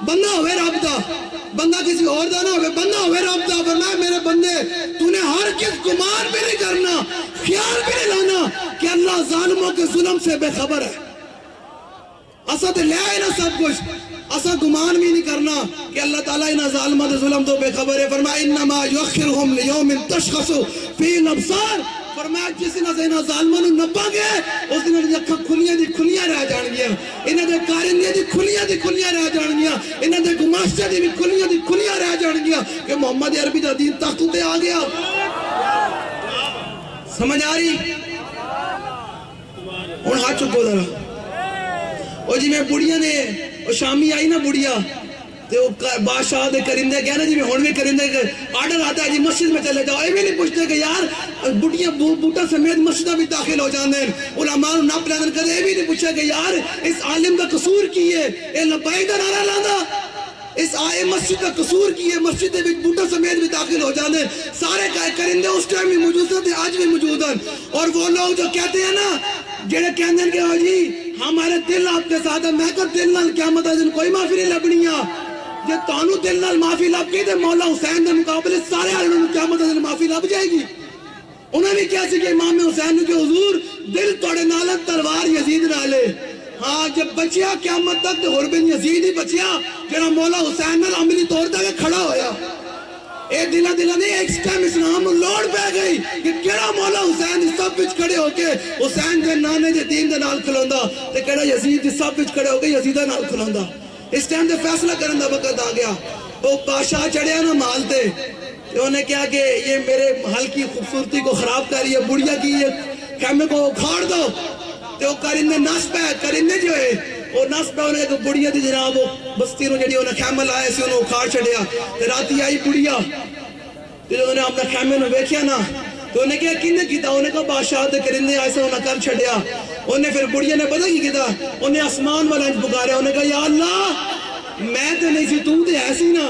بندہ ہوئے رب دا، بندہ کسی اور دا نہ ہوئے، بندہ ہوئے رب دا۔ فرمایا میرے بندے تو نے ہر کس گمان بھی نہیں کرنا، خیال بھی نہیں لانا کہ اللہ ظالموں کے ظلم سے بے خبر ہے۔ اسا تے لے آئے نا سب کچھ، اسا گمان بھی نہیں کرنا کہ اللہ تعالیٰ انہا ظالمہ دے ظلم تو بے خبر ہے۔ فرمایا انما یؤخرہم لیوم تشخص فی الابصار، فرمایا جس انہا سے انہا ظالمہ نو نپا گئے اس انہا دی اکھا کھلیاں دی کھلیاں رہ جان گیا، انہا دے کارندے دی کھلیاں رہ جان گیا، انہا دے گماشتے دی کھلیاں رہ جان گیا کہ محمد عربی دا دین تخت تے آ گیا۔ سمجھ آ رہی؟ اور ہاتھ چکو ذرا، اور جی میں بڑھیا نے شامی آئی نا بڑھیا تو بادشاہ دے کرندے گیا نا جی میں ہون میں کرندے آرڈر آتا ہے جی مسجد میں چلے جاؤ، یہ بھی نہیں پوچھتے کہ یار بڑھیا بوٹا سمیت مسجدہ بھی داخل ہو جاندے ہیں، علماء ناپ لیندن کرے، یہ بھی نہیں پوچھا کہ یار اس عالم کا قصور کی ہے، اے لبائی دا نعرہ لاندہ، اس آئے مسجد کا قصور کی ہے، مسجد دے بوٹا سمیت بھی داخل ہو جاندے ہیں۔ سارے کرندے اس ٹائم بھی موجود تھے، آج بھی موجود ہیں۔ اور وہ لوگ جو کہتے ہیں نا جڑے کہندے ہیں کہ ہو جی ہمارے دل آپ کے ساتھ ہے، میں کو دل نال قیامت دن کوئی معافی نہیں لبنیاں، جے تانوں دل نال معافی لب گئی تے مولا حسین دے مقابلے سارے عالموں قیامت دن معافی لب جائے گی۔ انہوں نے کیا سی کہ امام حسین نے کہ حضور دل توڑے نال تلوار یزید نالے، ہاں جب بچیا قیامت تک تے بن یزید ہی بچیا جڑا مولا حسین نال عملی طور تک کھڑا ہویا۔ اے دلہ نہیں ایک سٹیم اسلام لوڑ پہ گئی کہ کیڑا مولا حسین دی سب وچ کھڑے ہو کے حسین دے نانے دے دین دے نال کھلوندا تے کیڑا یزید دی سب وچ کھڑے ہو کے یزید دے نال کھلوندا۔ اس ٹائم دے فیصلہ کرن دا وقت آ گیا۔ وہ بادشاہ چڑھیا نا مال تے انہوں نے کہا کہ یہ میرے محل کی خوبصورتی کو خراب کر رہی ہے، بڑھیا کی یہ خیمے کو اکھاڑ دو۔ تے وہ کرندے نس پہ کرندے جو ہے وہ نس پہ انہیں ایک بڑھیا دی جناب وہ بستی نو جڑی انہیں خیمہ لائے سی انہیں اکھاڑ چڑھیا۔ تے راتی آئی بڑھیا تے جو انہیں اپنا خیمے نو بیکھیا نا تو انہیں کہا کنے کیتا، انہیں کہا بادشاہ تے کرندے آئے سے انہیں کر چھڑیا۔ انہیں پھر بڑھیا نے پتہ کی کیتا، انہیں آسمان والا انج پکاریا، انہیں کہا یا اللہ میں تے نہیں سی تو تے ایسی نا،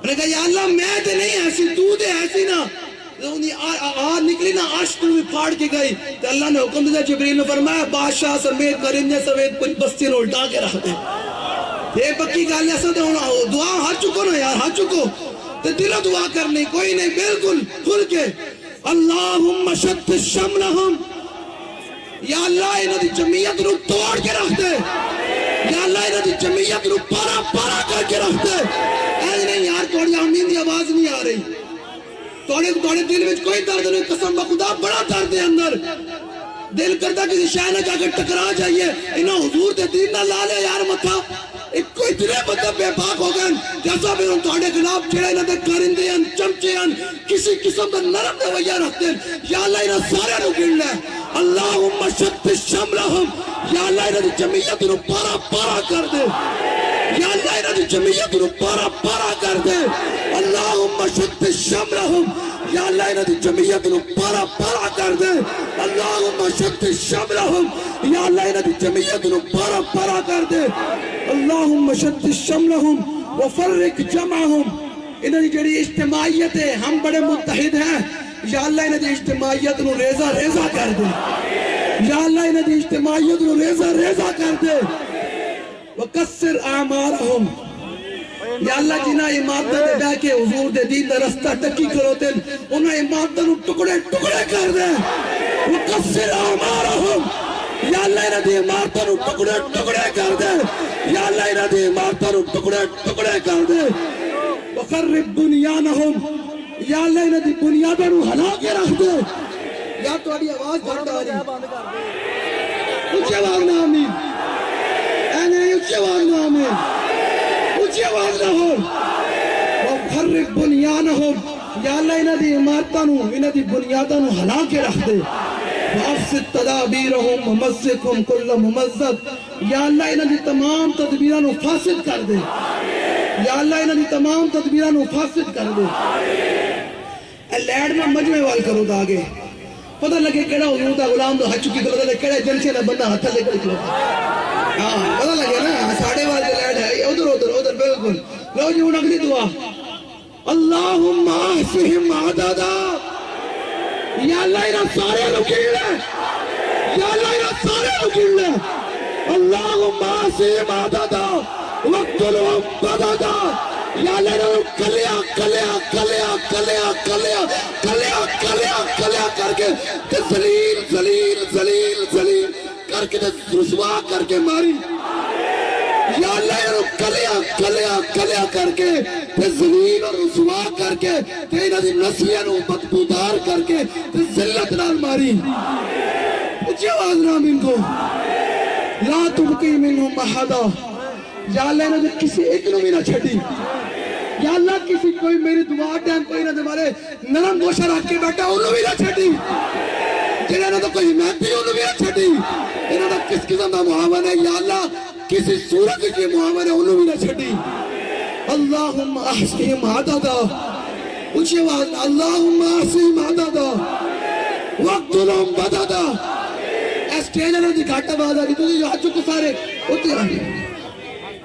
انہیں کہا یا اللہ میں تے نہیں ایسی تو تے ایسی نا، آہ نکلی نا عرش تو بھی پھاڑ کے گئی۔ تو اللہ نے حکم دیا جبریل نے فرمایا بادشاہ سمیت کرندے سمیت کچھ بستی نے الٹا کے رکھ دے۔ یہ پکی گل ایسا دے دعا ہاتھ چکو نا یار، ہاتھ چکو تے دلوں دعا کرنی کوئی نہیں، بالکل کھل کے اللہم شتت شملہم، یا اللہ انہاں دی جمعیت نو توڑ کے رکھ دے، یا اللہ انہاں دی جمعیت نو پارا پارا کر کے رکھ دے۔ ایج نہیں یار توڑی آمین دی آواز نہیں آ رہی، توڑے دل میں کوئی درد نہیں، قسم بخدا بڑا درد ہے اندر، دل کرتا کسی شاہ نے جا کے ٹکرا جائیے، انہوں حضور دے دین نہ لا لے یار متھا۔ ایک کوئی دلے بندے بے پاک ہو گئے جیسا بھی انہوں توڑے خلاف چھڑے نہ دے کرندے ہیں چمچے ہیں کسی قسم کا نرم رویہ رکھتے ہیں، یا اللہ انہوں سارے نو گن لے، اللہم شتت شملہم، یا اللہ انہوں جمعیت نو پارا پارا کر دے، یا اللہ انہوں دی جمعیت نو پارا پارا کر دے، اللہم شتت شملہم، یا اللہ انہوں دی جمعیت نو پارا پارا کر دے، اللہم شتت شملہم، یا اللہ انہوں دی جمعیت نو پارا پارا کر دے، اللہم شتت شملہم وفرق جمعہم۔ انہوں دی جڑی اجتماعیت ہے ہم بڑے متحد ہیں، یا اللہ انہوں دی اجتماعیت نو ریزہ ریزہ کر دے، یا اللہ انہوں دی اجتماعیت نو ریزہ ریزہ کر دے، وَقَصِّرْ آمَارَهُمْ، یا اللہ جنہاں امامتہ دے بے کے حضور دے دین دا رستہ ٹکی کھلوتے انہاں امامتہ نو ٹکڑے ٹکڑے کر دے، وَقَصِّرْ آمَارَهُمْ، یا اللہ انہاں دے امامتہ نو ٹکڑے ٹکڑے کر دے، یا اللہ انہاں دے امامتہ نو ٹکڑے ٹکڑے کر دے، وَخَرِّبْ بُنْيَانَهُمْ، یا اللہ انہاں دی بنیادوں نو ہلا کے رکھ دے۔ یا تو آڑی آواز گھٹ آ رہی، اچھے آواز نہ آمین، نہیں اچھے آواز نہ آمین، اچھے آواز نہ ہو، وَخَرِّبْ بُنْيَانَهُمْ، یا اللہ انہاں دی عمارتاں نو انہاں دی بنیاداں نو ہلا کے رکھ دے، وَأَفْسِدْ تَدَابِيرَهُمْ وَمَزِّقْهُمْ كُلَّ مُمَزَّقٍ، یا اللہ انہاں دی تمام تدبیراں نو فاسد کر دے، یا اللہ انہاں دی تمام تدبیراں نو فاسد کر دے۔ اے لیڈ میں مجمع وال کرو دا آگے پتہ لگے کیڑا حضور دا غلام دا ہچ چکی کھلوتا ہے، کیڑا جلسے دا بندہ ہتھا لے کر کھلوتا ہے، ہاں پتہ لگے نا ساڑھے وال کے لیڈ ہے ادھر ادھر ادھر بالکل۔ لو جی ہوں اگلی دعا، اللہم احصہم عددا، یا اللہ انہاں سارے نو گن لے، یا اللہ انہاں سارے نو گن لے، اللہم آسیم عددا وقتلہم بددا یا اللہ کلیا کلیا کلیا کلیا کلیا کلیا کلیا کلیا کر کے ذلیل ذلیل ذلیل ذلیل کر کے رسوا کر کے ماری یا اللہ کلیا کلیا کلیا کر کے ذلیل اور رسوا کر کے تیرا دی نسلیاں نو بدبودار کر کے ذلت نال ماری اچھی آواز نام ان کو لا تبقی منہم احدا یا اللہ نے کسی ایک نو بھی نہ چھڑی یا اللہ کسی کوئی میری دعا ٹائم کوئی نہ تمہارے نرم گوشہ رکھ کے بیٹھا انہوں بھی نہ چھڑی جنہوں نے تو کوئی محنتی انہوں بھی نہ چھڑی انہوں نے کس قسم دا محاون ہے یا اللہ کسی صورت کے محاون ہے انہوں بھی نہ چھڑی اللہم احسیم عددا اچھی آواز اللہم احسیم عددا وقتلہم بددا اسٹیج نے دی گھاٹا آواز آ گئی تو یہ ہاتھ چکے سارے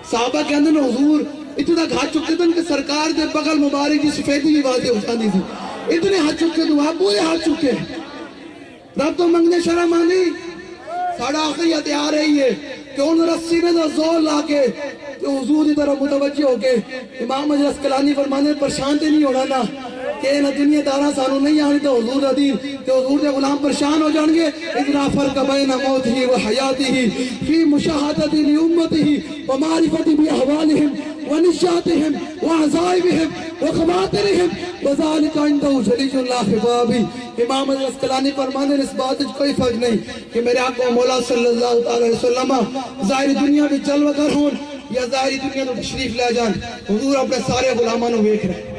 صحابہ کے اندر حضور اتنا گھاٹ چکے تھے کہ سرکار دے بغل مبارک جی سفیدی کی واضح ہو جاندی تھی اتنے ہاتھ چکے دعا پورے ہاتھ چکے رب تو منگنے شرم آنی ساڑھا آخری ہتھیار رہی ہے کہ ان رسی میں زور لا کے کہ حضور کی طرف متوجہ ہو کے امام مجلس کلانی فرمانے پریشان تے نہیں ہونا نا کہ انہا دنیا دارہ سانو نہیں آنی تو حضور حدیر کہ حضور دے غلام پریشان ہو جان گے اتنا فرق بین موت ہی و حیاتی ہی فی مشاہدتی لی امتی ہی و معرفتی بی احوالہم و نشاتہم و عزائبہم و خباترہم و ذالک عندہو جلیج اللہ خفابی امام الاسقلانی فرمانے اس بات کوئی فرق نہیں کہ میرے آقا مولا صلی اللہ علیہ وسلم ظاہری دنیا بھی جلوہ گر ہون یا ظاہری دنیا تو تشریف لے جان حضور اپنے سارے غلامانوں ویکھ رہے ہیں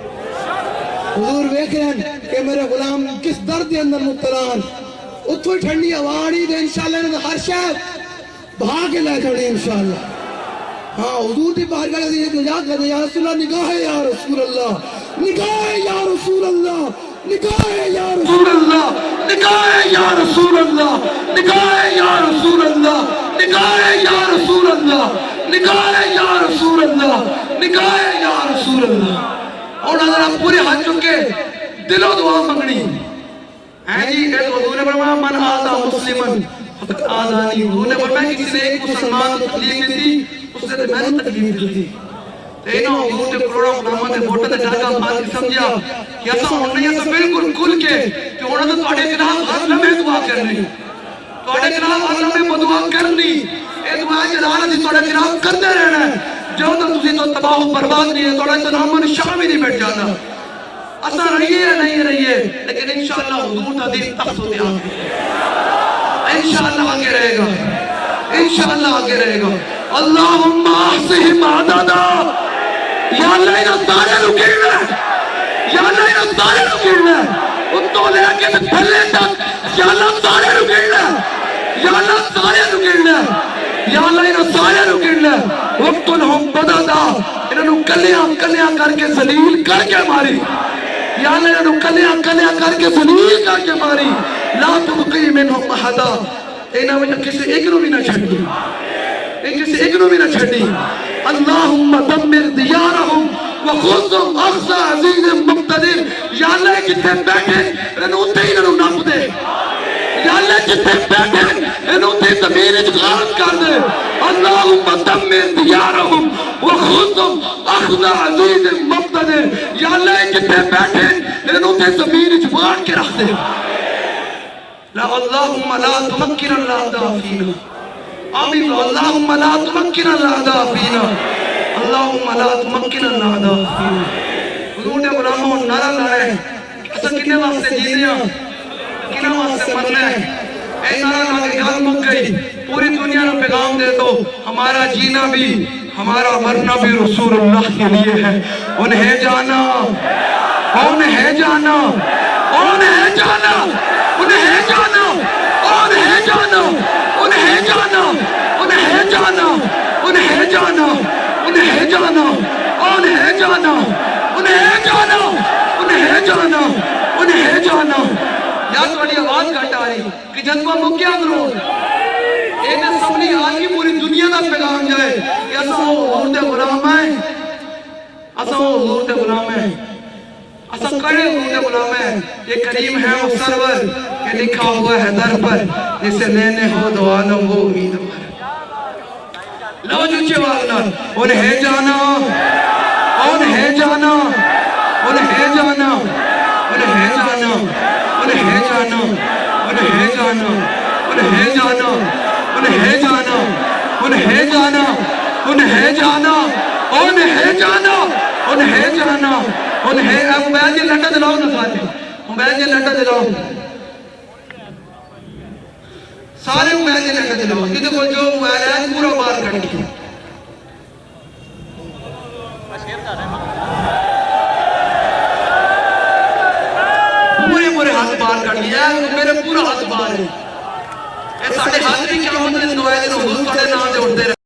حضور ویکھ رہے ہیں کہ میرے غلام کس درد کے اندر مبتلان اتھو ٹھنڈی آواری دے انشاءاللہ نے ہر شاید بھاگے لے جڑے انشاءاللہ ہاں حضور دی باہر گئے دیئے جو یاد کرتے یا رسول اللہ نگاہ ہے یا رسول اللہ نگاہ ہے یا رسول اللہ نگاہ ہے یا رسول اللہ نگاہ ہے یا رسول اللہ نگاہ ہے یا رسول اللہ نگاہ ہے یا رسول اللہ نگاہ ہے یا رسول اللہ نگاہ ہے یا رسول اللہ اور نظر آپ پورے ہاتھ چکے دل و دعا منگنی ہیں جی ایک حضور نے فرمایا من آزا مسلمن فقط آزانی حضور نے فرمایا کسی نے ایک مسلمان تکلیف دی تھی اس نے میں نے تکلیف دی تھی تینوں حضور نے پروڑا غلامہ نے بوٹا نے جاگا بات سمجھا کہ ایسا ہونا نہیں ایسا بالکل کھل کے کہ ہونا تو توڑے خلاف حضر میں دعا کرنی توڑے خلاف حضر میں دعا کرنی اے دعا جلالہ دی توڑے خلاف کرتے رہنا ہے جو تک تسی تو تباہ و برباد نہیں ہے توڑا تو نامن شام ہی نہیں بیٹھ جانا اصلا رہیے یا نہیں رہیے لیکن انشاءاللہ حضور تا دین تخت ہوتے آگے انشاءاللہ آگے رہے گا انشاءاللہ آگے رہے گا اللہم احسہم عددا یا اللہ انہا سارے رکھنا یا اللہ انہا سارے رکھنا ان تو لے کے تھلے تک یا اللہ سارے رکھنا یا اللہ سارے رکھنا یا اللہ انہا سارے رکھنا وقتلہم بددا انہوں کلیاں کلیاں کر کے ذلیل کر کے ماری یا اللہ انہوں کلیاں کلیاں کر کے ذلیل کر کے ماری لا تبقی منہم احدا انہوں میں کسی ایک نو بھی نہ چھڑی کسی ایک نو بھی نہ چھڑی اللہم دمر دیارہم وخذم اخذ عزیز مقتدر یا اللہ جتے بیٹھے انہوں تے ہی انہوں ناپ دے یا اللہ جتے بیٹھے انہوں تے زمین اجغارت کر دے اللہم دمر دیارہم وخذم اخذ عزیز مقتدر یا اللہ جتے بیٹھے انہوں تے زمین اجغارت کے رکھ دے اللہم لا تمکن اللہ دا فینا آمین اللہم لا تمکن اللہ دا فینا اللہم لا تمکن اللہ دا فینا حضور نے غلاموں نعرہ لائے اصلا کنے واسطے جیدیاں کنے واسطے مرنے اے نعرہ لائے گال مک گئی پوری دنیا نے پیغام دے تو ہمارا جینا بھی ہمارا مرنا بھی رسول اللہ کے لیے ہے انہیں جانا انہیں جانا انہیں جانا انہیں جانا انہیں جانا انہیں جانا انہیں جانا انہیں جانا انہیں جانا انہیں جانا انہیں جانا انہیں جانا انہیں جانا یا تھوڑی آواز گھٹ آ رہی کہ جذبہ مکیا کرو ایک سبنی آج کی پوری دنیا دا پیغام جائے کہ ایسا وہ حضور دے غلام ہے ایسا وہ حضور دے غلام ہے ایسا کڑے حضور دے غلام ہے یہ کریم ہے وہ سرور کہ لکھا ہوا ہے در پر جسے لینے ہو دو عالم وہ امید ہمارا لو جو چوانا انہیں جانا انہیں جانا انہیں جانا انہیں جانا انہیں جانا انہیں جانا انہیں جانا انہیں جانا انہیں جانا انہیں جانا انہیں جانا انہیں جانا انہیں موبائل جی لنڈا دلاؤ نا سارے موبائل جی لنڈا دلاؤ سارے موبائل جی لنڈا دلاؤ کسی کو جو موبائل ہے پورا بار کٹ گیا پورے ہاتھ بار کٹ گیا میرے پورا ہاتھ بار ہے یہ ساڑھے ہاتھ بھی کیا مطلب دعائے دن حضور توڑے نام دے اٹھتے رہے